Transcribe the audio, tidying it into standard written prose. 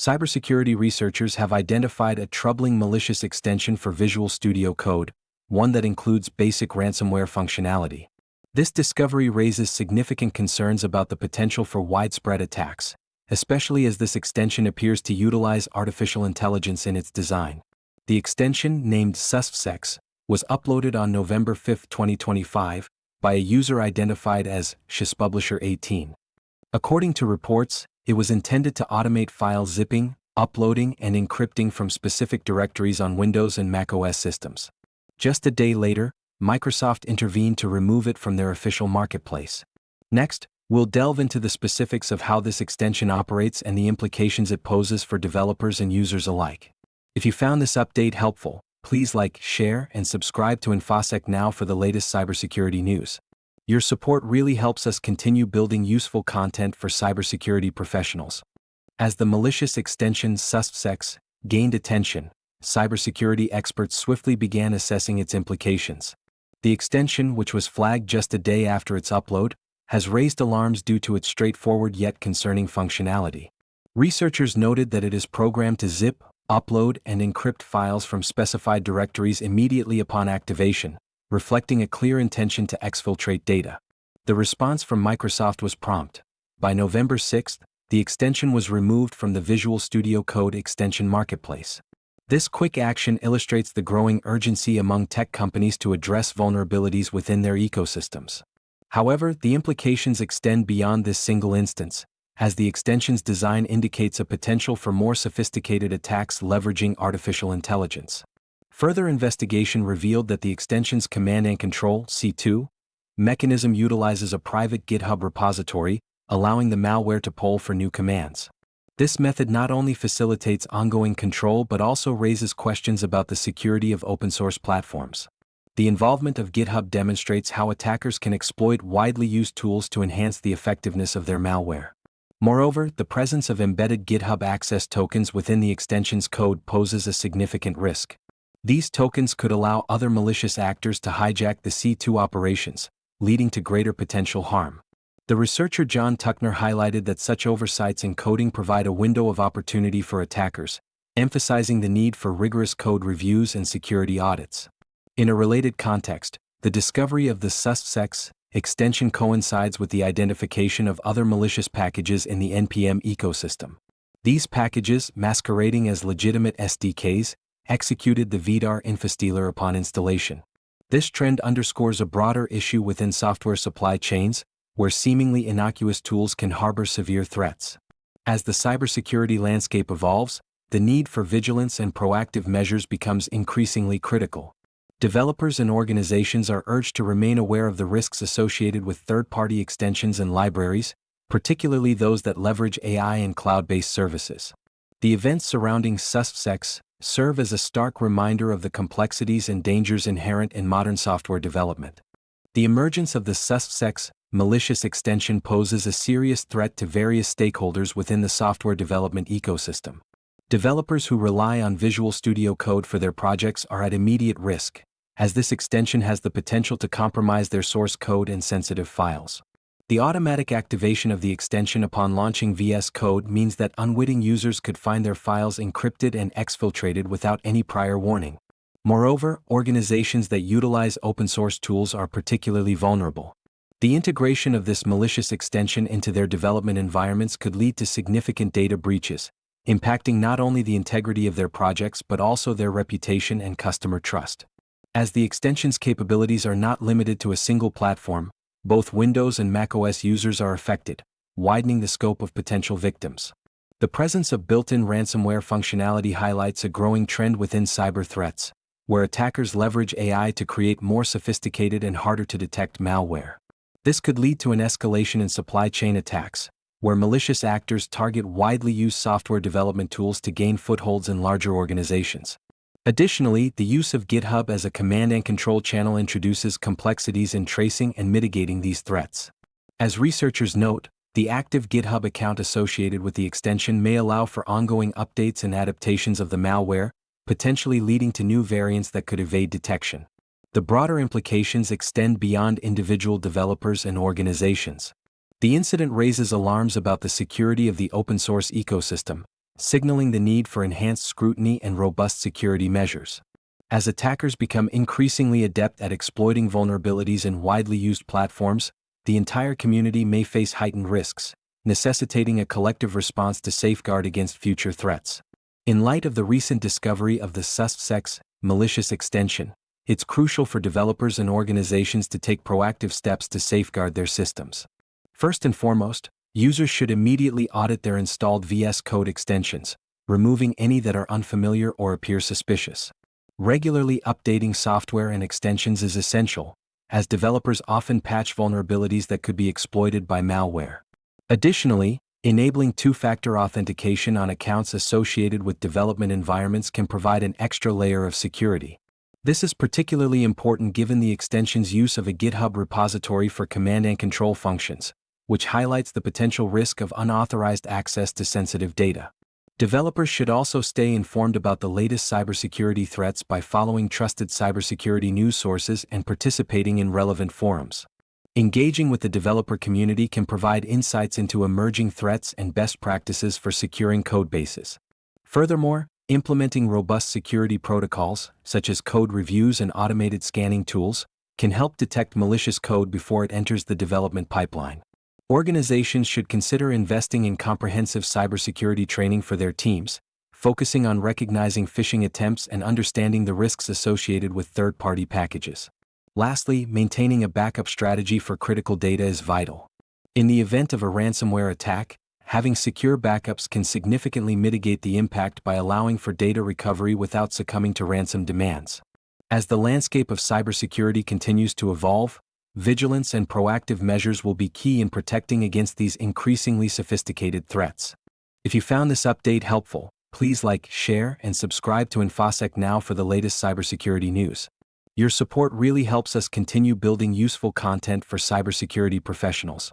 cybersecurity researchers have identified a troubling malicious extension for Visual Studio Code, one that includes basic ransomware functionality. This discovery raises significant concerns about the potential for widespread attacks, especially as this extension appears to utilize artificial intelligence in its design. The extension, named susvsex, was uploaded on November 5, 2025, by a user identified as suspublisher18. According to reports, it was intended to automate file zipping, uploading, and encrypting from specific directories on Windows and macOS systems. Just a day later, Microsoft intervened to remove it from their official marketplace. Next, we'll delve into the specifics of how this extension operates and the implications it poses for developers and users alike. If you found this update helpful, please like, share, and subscribe to InfoSec Now for the latest cybersecurity news. Your support really helps us continue building useful content for cybersecurity professionals. As the malicious extension susvsex gained attention, cybersecurity experts swiftly began assessing its implications. The extension, which was flagged just a day after its upload, has raised alarms due to its straightforward yet concerning functionality. Researchers noted that it is programmed to zip, upload, and encrypt files from specified directories immediately upon activation, reflecting a clear intention to exfiltrate data. The response from Microsoft was prompt. By November 6, the extension was removed from the Visual Studio Code extension marketplace. This quick action illustrates the growing urgency among tech companies to address vulnerabilities within their ecosystems. However, the implications extend beyond this single instance, as the extension's design indicates a potential for more sophisticated attacks leveraging artificial intelligence. Further investigation revealed that the extension's command and control (C2) mechanism utilizes a private GitHub repository, allowing the malware to poll for new commands. This method not only facilitates ongoing control but also raises questions about the security of open-source platforms. The involvement of GitHub demonstrates how attackers can exploit widely used tools to enhance the effectiveness of their malware. Moreover, the presence of embedded GitHub access tokens within the extension's code poses a significant risk. These tokens could allow other malicious actors to hijack the C2 operations, leading to greater potential harm. The researcher John Tuckner highlighted that such oversights in coding provide a window of opportunity for attackers, emphasizing the need for rigorous code reviews and security audits. In a related context, the discovery of the susvsex extension coincides with the identification of other malicious packages in the NPM ecosystem. These packages, masquerading as legitimate SDKs, executed the VDAR infostealer upon installation. This trend underscores a broader issue within software supply chains, where seemingly innocuous tools can harbor severe threats. As the cybersecurity landscape evolves, the need for vigilance and proactive measures becomes increasingly critical. Developers and organizations are urged to remain aware of the risks associated with third-party extensions and libraries, particularly those that leverage AI and cloud-based services. The events surrounding susvsex serve as a stark reminder of the complexities and dangers inherent in modern software development. The emergence of the susvsex malicious extension poses a serious threat to various stakeholders within the software development ecosystem. Developers who rely on Visual Studio Code for their projects are at immediate risk, as this extension has the potential to compromise their source code and sensitive files. The automatic activation of the extension upon launching VS Code means that unwitting users could find their files encrypted and exfiltrated without any prior warning. Moreover, organizations that utilize open-source tools are particularly vulnerable. The integration of this malicious extension into their development environments could lead to significant data breaches, impacting not only the integrity of their projects but also their reputation and customer trust. As the extension's capabilities are not limited to a single platform, both Windows and macOS users are affected, widening the scope of potential victims. The presence of built-in ransomware functionality highlights a growing trend within cyber threats, where attackers leverage AI to create more sophisticated and harder-to-detect malware. This could lead to an escalation in supply chain attacks, where malicious actors target widely used software development tools to gain footholds in larger organizations. Additionally, the use of GitHub as a command and control channel introduces complexities in tracing and mitigating these threats. As researchers note, the active GitHub account associated with the extension may allow for ongoing updates and adaptations of the malware, potentially leading to new variants that could evade detection. The broader implications extend beyond individual developers and organizations. The incident raises alarms about the security of the open-source ecosystem, signaling the need for enhanced scrutiny and robust security measures. As attackers become increasingly adept at exploiting vulnerabilities in widely used platforms, the entire community may face heightened risks, necessitating a collective response to safeguard against future threats. In light of the recent discovery of the susvsex malicious extension, it's crucial for developers and organizations to take proactive steps to safeguard their systems. First and foremost, users should immediately audit their installed VS Code extensions, removing any that are unfamiliar or appear suspicious. Regularly updating software and extensions is essential, as developers often patch vulnerabilities that could be exploited by malware. Additionally, enabling two-factor authentication on accounts associated with development environments can provide an extra layer of security. This is particularly important given the extension's use of a GitHub repository for command and control functions, which highlights the potential risk of unauthorized access to sensitive data. Developers should also stay informed about the latest cybersecurity threats by following trusted cybersecurity news sources and participating in relevant forums. Engaging with the developer community can provide insights into emerging threats and best practices for securing code bases. Furthermore, implementing robust security protocols, such as code reviews and automated scanning tools, can help detect malicious code before it enters the development pipeline. Organizations should consider investing in comprehensive cybersecurity training for their teams, focusing on recognizing phishing attempts and understanding the risks associated with third-party packages. Lastly, maintaining a backup strategy for critical data is vital. In the event of a ransomware attack, having secure backups can significantly mitigate the impact by allowing for data recovery without succumbing to ransom demands. As the landscape of cybersecurity continues to evolve, vigilance and proactive measures will be key in protecting against these increasingly sophisticated threats. If you found this update helpful, please like, share, and subscribe to InfoSec Now for the latest cybersecurity news. Your support really helps us continue building useful content for cybersecurity professionals.